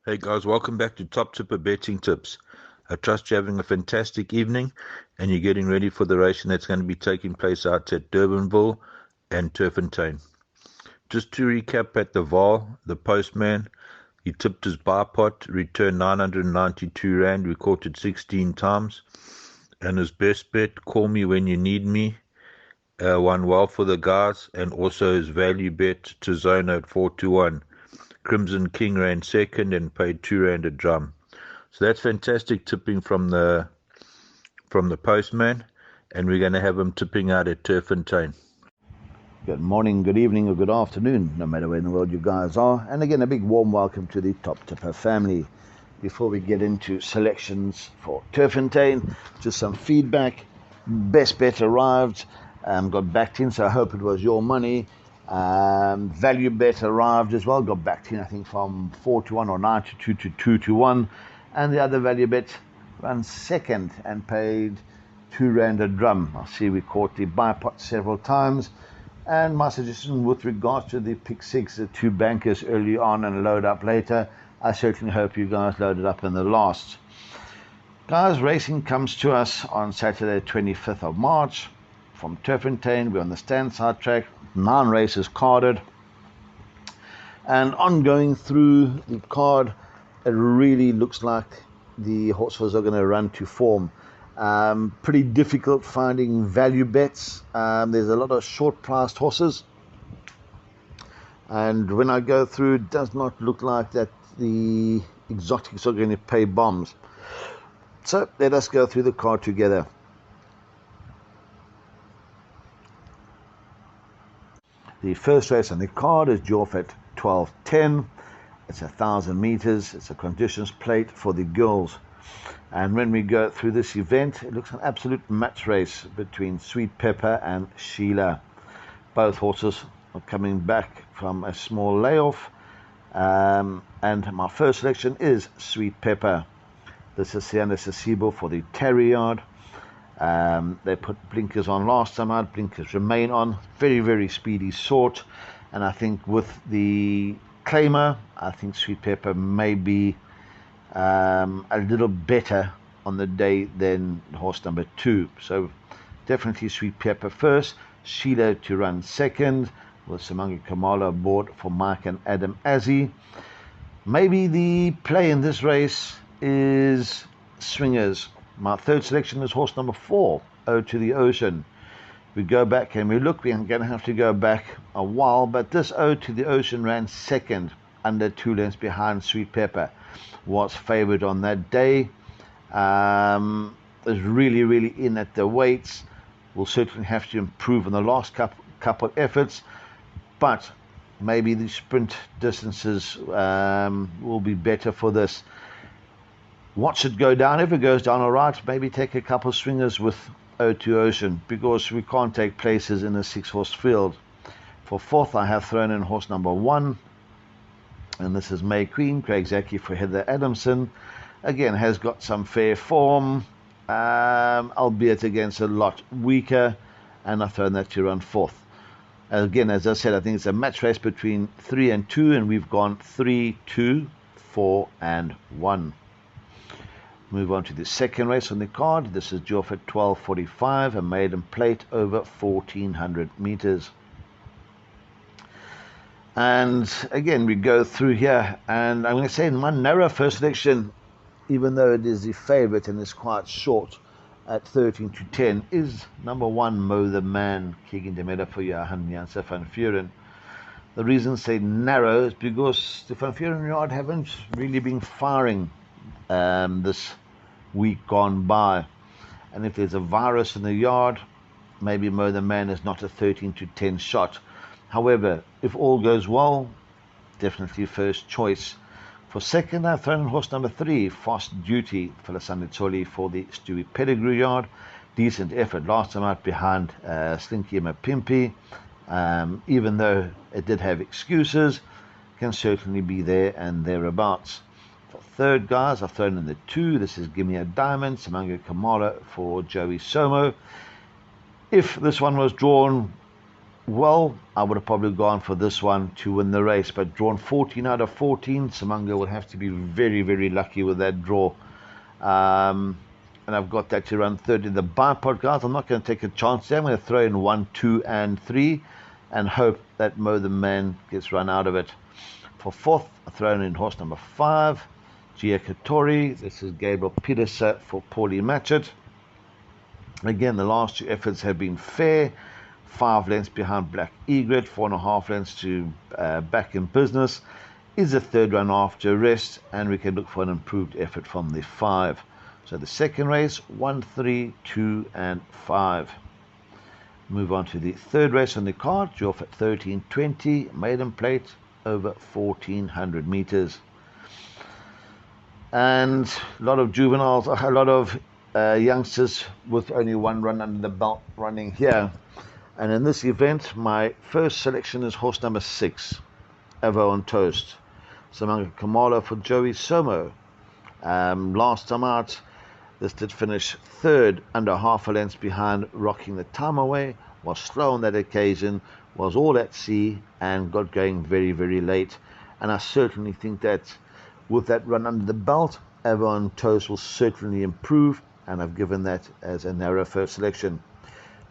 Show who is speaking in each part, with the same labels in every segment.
Speaker 1: Hey guys, welcome back to Top Tipper Betting Tips. I trust you're having a fantastic evening and you're getting ready for the racing that's going to be taking place out at Durbanville and Turffontein. Just to recap at the Val, the postman, he tipped his buy pot, returned 992 Rand, we caught it 16 times, and his best bet, Call Me When You Need Me, won well for the guys, and also his value bet to zone at 4-1. Crimson King ran second and paid 2 Rand a drum. So that's fantastic tipping from the postman, and we're going to have him tipping out at Turffontein.
Speaker 2: Good morning, good evening, or good afternoon, no matter where in the world you guys are. And again, a big warm welcome to the Top Tipper family. Before we get into selections for Turffontein, just some feedback. Best bet arrived, got backed in, so I hope it was your money. Value bet arrived as well, got backed in, I think, from 4-1 or 9-2 to 2-1. And the other value bet ran second and paid 2 Rand a drum. I see we caught the buy pot several times. And my suggestion with regards to the pick six, the two bankers early on and load up later, I certainly hope you guys loaded up in the last. Guys, racing comes to us on Saturday 25th of March from Turffontein. We're on the standside track, 9 races carded. And on going through the card, it really looks like the horses are going to run to form. Pretty difficult finding value bets. There's a lot of short-priced horses, and when I go through, it does not look like that the exotics are going to pay bombs. So let us go through the card together. The first race on the card is Turffontein 12:10. It's 1,000 meters. It's a conditions plate for the girls. And when we go through this event, it looks an absolute match race between Sweet Pepper and Sheila. Both horses are coming back from a small layoff. And my first selection is Sweet Pepper. This is Sianda Sasibo for the Terry Yard. They put blinkers on last time out. Blinkers remain on. Very, very speedy sort. And I think with the claimer, I think Sweet Pepper may be a little better on the day than horse number 2. So definitely Sweet Pepper first, Sheila to run second, with Simanga Kamala aboard for Mike and Adam Azzi. Maybe the play in this race is Swingers. My third selection is horse number 4, Ode to the Ocean. We go back and we look, we're going to have to go back a while, but this Ode to the Ocean ran second, under 2 lengths behind Sweet Pepper. Was favoured on that day. Is really, really in at the weights. Will certainly have to improve on the last couple efforts, but maybe the sprint distances will be better for this. Watch it go down. If it goes down all right, maybe take a couple of swingers with Ode to Ocean, because we can't take places in a 6-horse field. For fourth, I have thrown in horse number 1. And this is May Queen, Craig Zaki for Heather Adamson. Again, has got some fair form, albeit against a lot weaker, and I've thrown that to run fourth. Again, as I said, I think it's a match race between 3 and 2, and we've gone 3, 2, 4, and 1. Move on to the second race on the card. This is Turffontein 12:45, a maiden plate over 1,400 meters. And again, we go through here, and I'm going to say in my narrow first selection, even though it is the favourite and is quite short at 13-10, is number 1, Mo the Man, Keegan Demeda for Johan Janse van Vuren. The reason I say narrow is because the Van Vuren yard haven't really been firing this week gone by. And if there's a virus in the yard, maybe Mo the Man is not a 13-10 shot. However, if all goes well, definitely first choice. For second, I've thrown in horse number 3, Fast Duty, Felisande Tsoli for the Stewie Pettigrew yard. Decent effort last time out behind Slinky Mapimpi. Even though it did have excuses, can certainly be there and thereabouts. For third, guys, I've thrown in the 2. This is Gimme a Diamond, Simanga Kamala for Joey Somo. If this one was drawn Well, I would have probably gone for this one to win the race, but drawn 14 out of 14. Samanga will have to be very, very lucky with that draw. Um, and I've got that to run third in the bipod, guys. I'm not going to take a chance there. I'm going to throw in 1, 2, and 3 and hope that Mo the Man gets run out of it. For fourth, I've thrown in horse number 5, Gia Katori. This is Gabriel Peterson for Paulie Matchett. Again, the last two efforts have been fair. 5 lengths behind Black Egret, 4.5 lengths to Back in Business. Is a third run after rest, and we can look for an improved effort from the 5. So the second race, 1, 3, 2, and 5. Move on to the third race on the card, due off at 13:20, maiden plate over 1400 meters. And a lot of juveniles, a lot of youngsters with only one run under the belt running here. And in this event, my first selection is horse number 6, Avo on Toast. Samanga Kamala for Joey Somo. Last time out, this did finish third, under half a length behind Rocking the Time Away, was slow on that occasion, was all at sea, and got going very, very late. And I certainly think that with that run under the belt, Avo on Toast will certainly improve, and I've given that as a narrow first selection.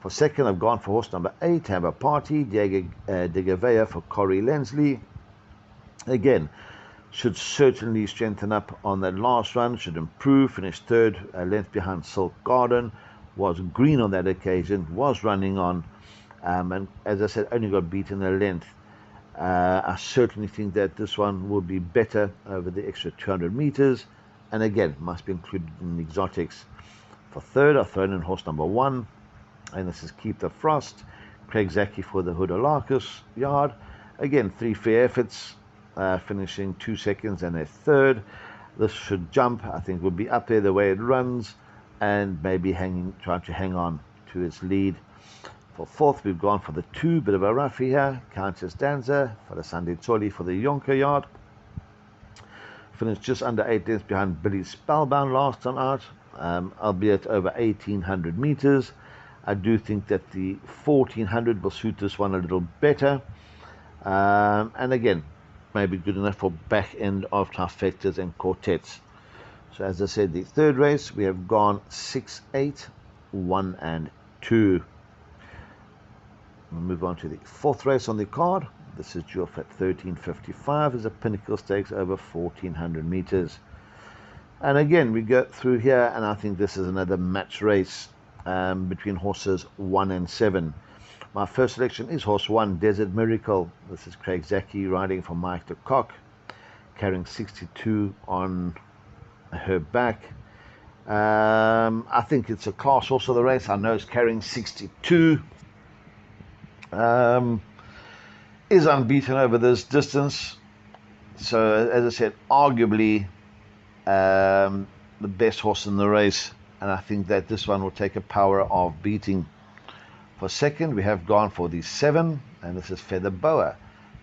Speaker 2: For second, I've gone for horse number 8, Hammer Party, Diego Digavea for Corey Lensley. Again, should certainly strengthen up on that last run, should improve, finished third, a length behind Silk Garden, was green on that occasion, was running on, and as I said, only got beaten a length. I certainly think that this one will be better over the extra 200 meters, and again, must be included in the exotics. For third, I've thrown in horse number 1, and this is Keep the Frost, Craig Zaki for the Hoodalakis yard. Again, 3 fair efforts, finishing 2 seconds and a third. This should jump, I think will be up there the way it runs, and maybe trying to hang on to its lead. For fourth, we've gone for the 2, bit of a roughie here, Countess Danza for the Sunday Tolly for the Yonker yard. Finished just under 8 lengths behind Billy Spellbound last time out, albeit over 1800 meters. I do think that the 1400 will suit this one a little better. And again, maybe good enough for back end of trifectas and quartets. So as I said, the third race, we have gone 6, 8, 1, and 2. We'll move on to the fourth race on the card. This is due off at 13:55 as a Pinnacle Stakes over 1400 meters. And again, we go through here, and I think this is another match race between horses 1 and 7. My first selection is horse 1, Desert Miracle. This is Craig Zaki riding for Mike de Kock, carrying 62 on her back. I think it's a class horse of the race. I know it's carrying 62. Is unbeaten over this distance. So, as I said, arguably the best horse in the race. And I think that this one will take a power of beating. For second, we have gone for the 7, and this is Feather Boa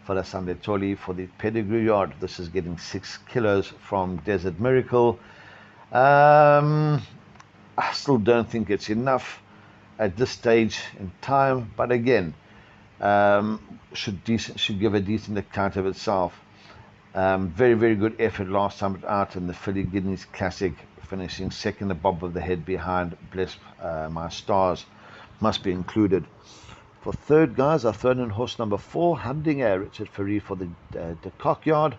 Speaker 2: for the Sunday Tolly for the Pedigree yard. This is getting 6 kilos from Desert Miracle. I still don't think it's enough at this stage in time, but again, should give a decent account of itself. Very, very good effort last time out in the Philly Guineas Classic, finishing second, the bob of the head behind Bless My Stars. Must be included. For third, guys, I've thrown in horse number 4, Humdinger, Richard Ferry for the Cock yard.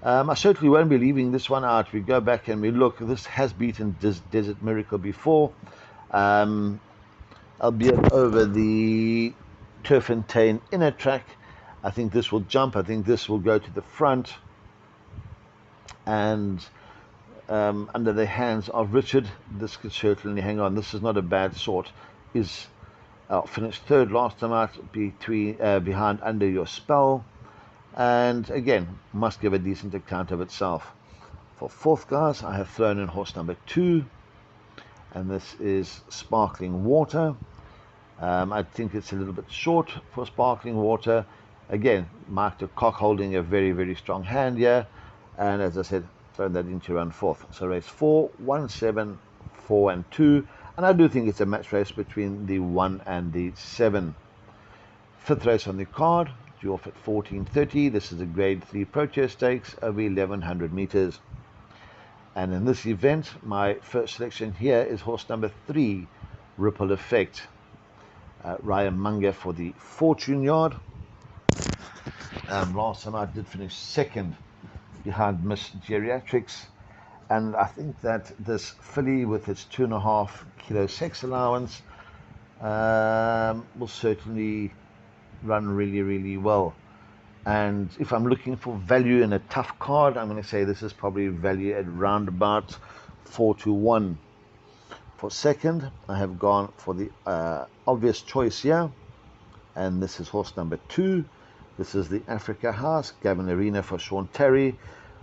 Speaker 2: I certainly won't be leaving this one out. We go back and we look. This has beaten Desert Miracle before, albeit over the Turffontein inner track. I think this will jump. I think this will go to the front, and under the hands of Richard, this could certainly hang on. This is not a bad sort. Is finished third last time out behind Under Your Spell, and again must give a decent account of itself. For fourth, guys, I have thrown in horse number 2, and this is Sparkling Water. I think it's a little bit short for Sparkling Water. Again, Mark de Kock holding a very, very strong hand here, and as I said, thrown that into run fourth. So race 4, 1, 7, 4, and 2. And I do think it's a match race between the 1 and the 7. Fifth race on the card, due off at 14:30. This is a Grade 3 Protest Stakes over 1100 meters. And in this event, my first selection here is horse number 3, Ripple Effect. Ryan Munger for the Fortune Yard. Last time I did finish second behind Miss Geriatrics. And I think that this filly with its 2.5 kilo sex allowance will certainly run really, really well. And if I'm looking for value in a tough card, I'm going to say this is probably value at round about 4-1. For second, I have gone for the obvious choice here, and this is horse number 2. This is the Africa House, Gavin Arena for Sean Terry.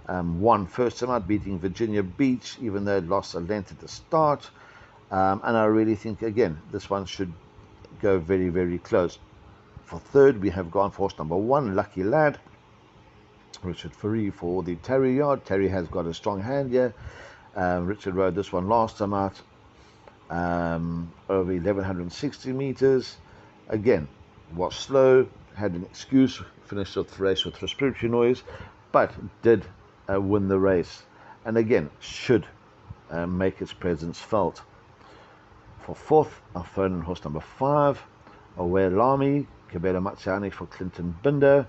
Speaker 2: Won first time out, beating Virginia Beach, even though it lost a length at the start. And I really think, again, this one should go very, very close. For third, we have gone for horse number 1, Lucky Lad. Richard Furry for the Terry Yard. Terry has got a strong hand here. Richard rode this one last time out, over 1160 meters. Again, was slow, had an excuse, finished the race with respiratory noise, but did win the race. And again, should make its presence felt. For fourth, I've thrown in horse number 5, Aware Lamy, Kabela Matsiani for Clinton Binder.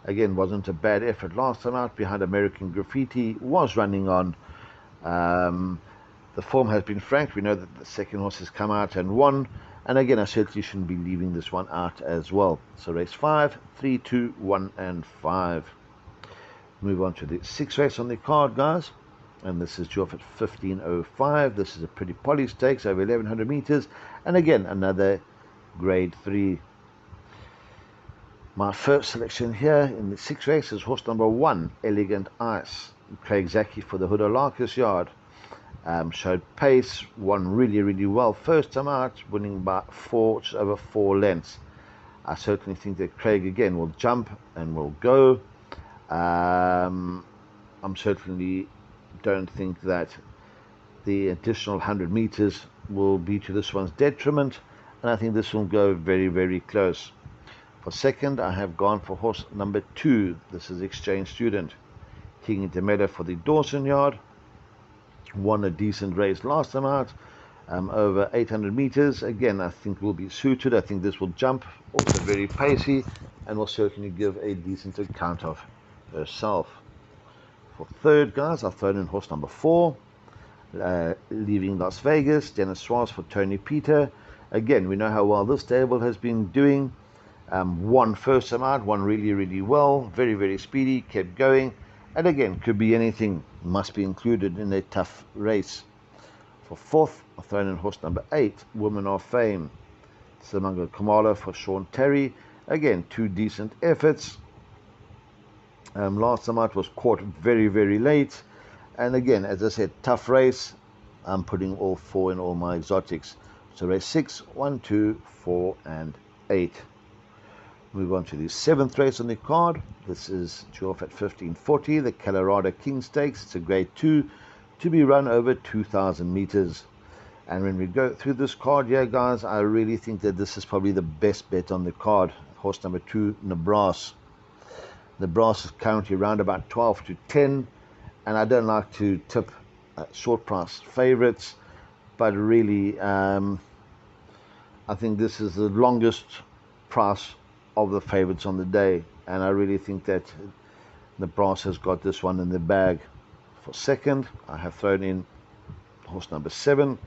Speaker 2: Again, wasn't a bad effort last time out behind American Graffiti, was running on. The form has been franked. We know that the second horse has come out and won. And again, I certainly shouldn't be leaving this one out as well. So race 5, 3, 2, 1, and 5. Move on to the 6th race on the card, guys. And this is due off at 15:05. This is a pretty poly stakes over 1100 meters. And again, another Grade 3. My first selection here in the 6th race is horse number 1, Elegant Ice. Craig Zaki for the Hudalarcus Yard. Showed pace, won really, really well. First time out, winning by just over 4 lengths. I certainly think that Craig again will jump and will go. I'm certainly don't think that the additional 100 meters will be to this one's detriment, and I think this will go very, very close. For second, I have gone for horse number 2. This is Exchange Student. King Intermeda for the Dawson Yard. Won a decent race last time out, over 800 meters. Again, I think will be suited. I think this will jump, also very pacey, and will certainly give a decent account of herself. For third, guys, I've thrown in horse number 4, Leaving Las Vegas, Dennis Suarez for Tony Peter. Again, we know how well this stable has been doing. Won first time out, won really, really well, very, very speedy, kept going, and again, could be anything, must be included in a tough race. For fourth, I've thrown in horse number 8, Woman of Fame, Simango Kamala for Sean Terry. Again, 2 decent efforts. Last time out was caught very, very late, and again, as I said, tough race. I'm putting all 4 in all my exotics. So race 6, 1, 2, 4, and 8. Move on to the 7th race on the card. This is due off at 15:40, the Colorado King Stakes. It's a Grade 2 to be run over 2,000 meters. And when we go through this card here, guys, I really think that this is probably the best bet on the card. Horse number 2, Nebraska. Nebraska is currently around about 12-10, and I don't like to tip short price favorites, but really, I think this is the longest price of the favorites on the day, and I really think that Nebraska has got this one in the bag. For second, I have thrown in horse number 7,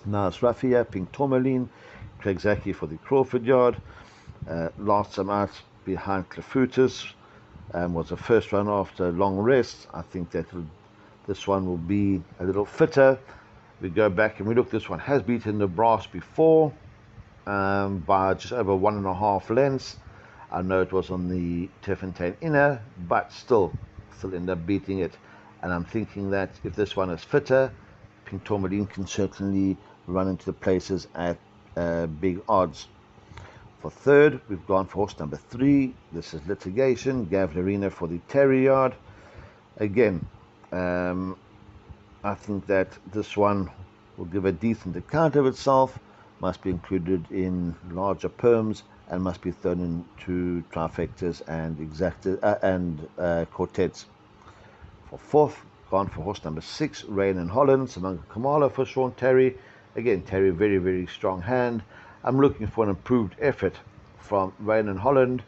Speaker 2: Nas Rafia, Pink Tourmaline, Craig Zaki for the Crawford Yard. Last time out behind Clafutis, was a first run after a long rest. I think that this one will be a little fitter. We go back and we look, this one has beaten Nebraska before, by just over 1.5 lengths. I know it was on the Turffontein inner, but still ended up beating it. And I'm thinking that if this one is fitter, Pink Tourmaline can certainly run into the places at big odds. For third, we've gone for horse number 3. This is Litigation, Gav Arena for the Terry Yard. Again, I think that this one will give a decent account of itself. Must be included in larger perms and must be thrown into trifectas and quartets. For fourth, gone for horse number 6, Rain in Holland, Samanga Kamala for Sean Terry. Again, Terry, very, very strong hand. I'm looking for an improved effort from Rain in Holland.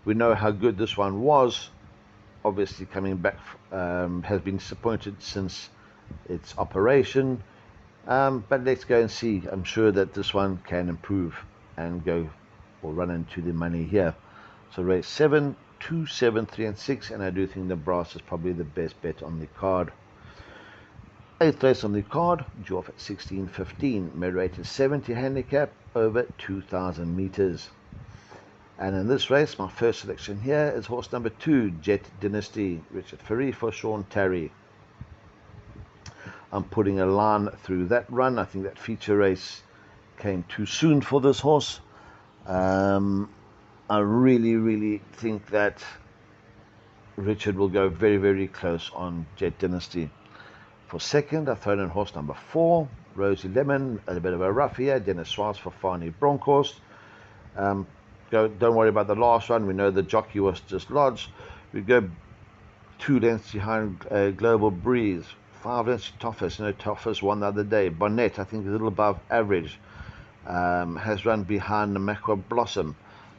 Speaker 2: We know how good this one was. Obviously, coming back has been disappointed since its operation. But let's go and see. I'm sure that this one can improve and go or run into the money here. So race 7, 2, 7, 3, and 6, and I do think the brass is probably the best bet on the card. 8th race on the card, draw off at 16.15, mid rated 70 handicap over 2,000 meters. And in this race, my first selection here is horse number 2, Jet Dynasty, Richard Ferry for Sean Terry. I'm putting a line through that run. I think that feature race came too soon for this horse. I really, really think that Richard will go very, very close on Jet Dynasty. For second, I've thrown in horse number 4, Rosie Lemon, a bit of a rough here, Dennis Schwartz for Fani Bronkhorst. Don't worry about the last one. We know the jockey was just lodged. We go 2 lengths behind Global Breeze. 5 lengths Toffers. Toffers won the other day. Bonnet, I think, is a little above average. Has run behind the Macwa Blossom.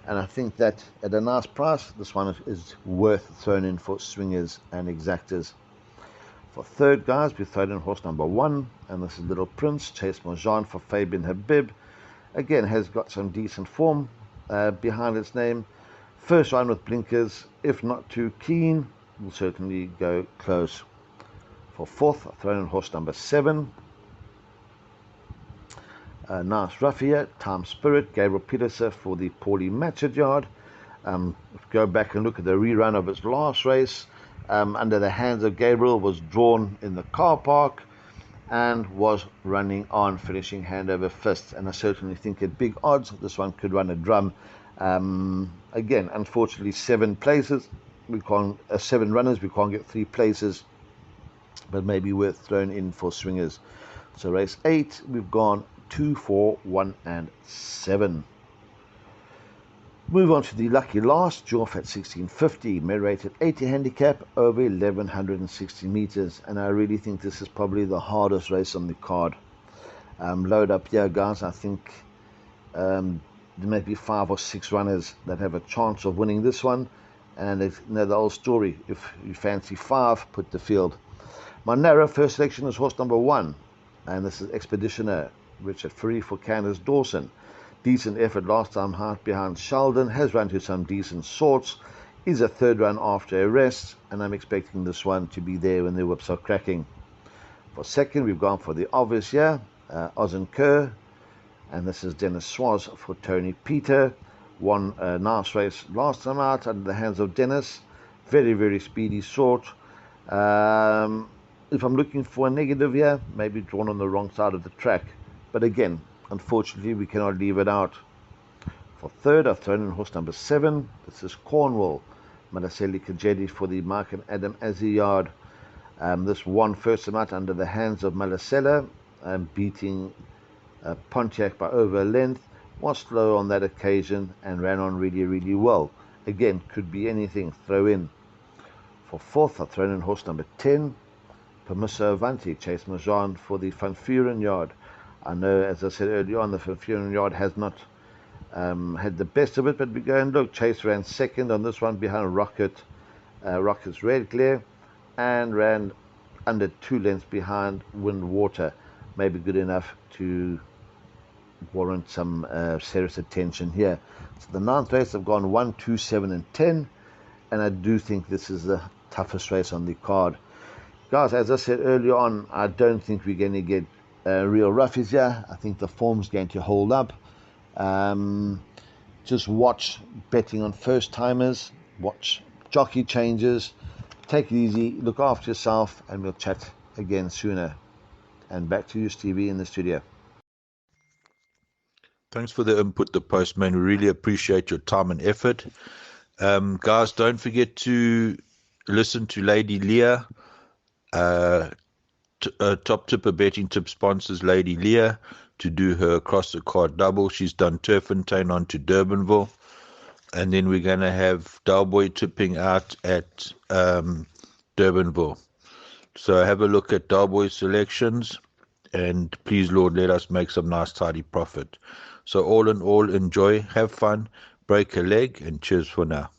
Speaker 2: And I think that at a nice price, this one is worth throwing in for swingers and exactors. For third, guys, we've thrown in horse number 1, and this is Little Prince, Chase Marjan for Fabian Habib. Again, has got some decent form behind its name. First run with blinkers, if not too keen, will certainly go close. For fourth, I've thrown in horse number 7. Nice rough here, Time Spirit, Gabriel Peterson for the Paulie Matchett yard. Go back and look at the rerun of its last race. Under the hands of Gabriel, was drawn in the car park and was running on, finishing hand over fist. And I certainly think at big odds this one could run a drum. Again, unfortunately, 7 places. We can't 7 runners. We can't get 3 places, but maybe worth thrown in for swingers. So race 8, we've gone 2, 4, 1, and 7. Move on to the lucky last, draw off at 16.50, mid rated 80 handicap over 1160 meters, and I really think this is probably the hardest race on the card. Load up here, guys. I think there may be 5 or 6 runners that have a chance of winning this one, and you know the old story, if you fancy 5, put the field. My narrow first selection is horse number 1, and this is Expeditioner, Richard Ferry for Candace Dawson. Decent effort last time hard behind Sheldon, has run to some decent sorts, is a third run after a rest, and I'm expecting this one to be there when the whips are cracking. For second, we've gone for the obvious here, Oz and Kerr, and this is Dennis Schwartz for Tony Peter. Won a nice race last time out under the hands of Dennis. Very, very speedy sort. If I'm looking for a negative here, maybe drawn on the wrong side of the track. But again, unfortunately, we cannot leave it out. For third, I've thrown in horse number 7. This is Cornwall, Malaseli Kajedi for the Mark and Adam Azzi yard. This won first time out under the hands of Malasela, beating Pontiac by over a length. Was slow on that occasion and ran on really, really well. Again, could be anything. Throw in. For fourth, I've thrown in horse number 10, Permiso Avanti, Chase Marjan for the Van Vuren yard. I know, as I said earlier on, the Van Vuren yard has not had the best of it, but we go and look. Chase ran second on this one behind Rocket's Red Glare, and ran under 2 lengths behind Wind Water. Maybe good enough to warrant some serious attention here. So the 9th race, I've gone 1, 2, 7, and 10, and I do think this is the toughest race on the card. Guys, as I said earlier on, I don't think we're going to get real roughies here. I think the form's going to hold up. Just watch betting on first timers, watch jockey changes, take it easy, look after yourself, and we'll chat again sooner. And back to you, Stevie, in the studio.
Speaker 1: Thanks for the input, the postman. We really appreciate your time and effort. Guys, don't forget to listen to Lady Leah. Top Tipper Betting Tip sponsors Lady Leah. to do her across the card double. She's done Turffontein on to Durbanville. And then we're going to have Dalboy tipping out at Durbanville. So have a look at Dalboy's selections, and please, Lord, let us make some nice, tidy profit. So all in all, enjoy, have fun, break a leg, and cheers for now.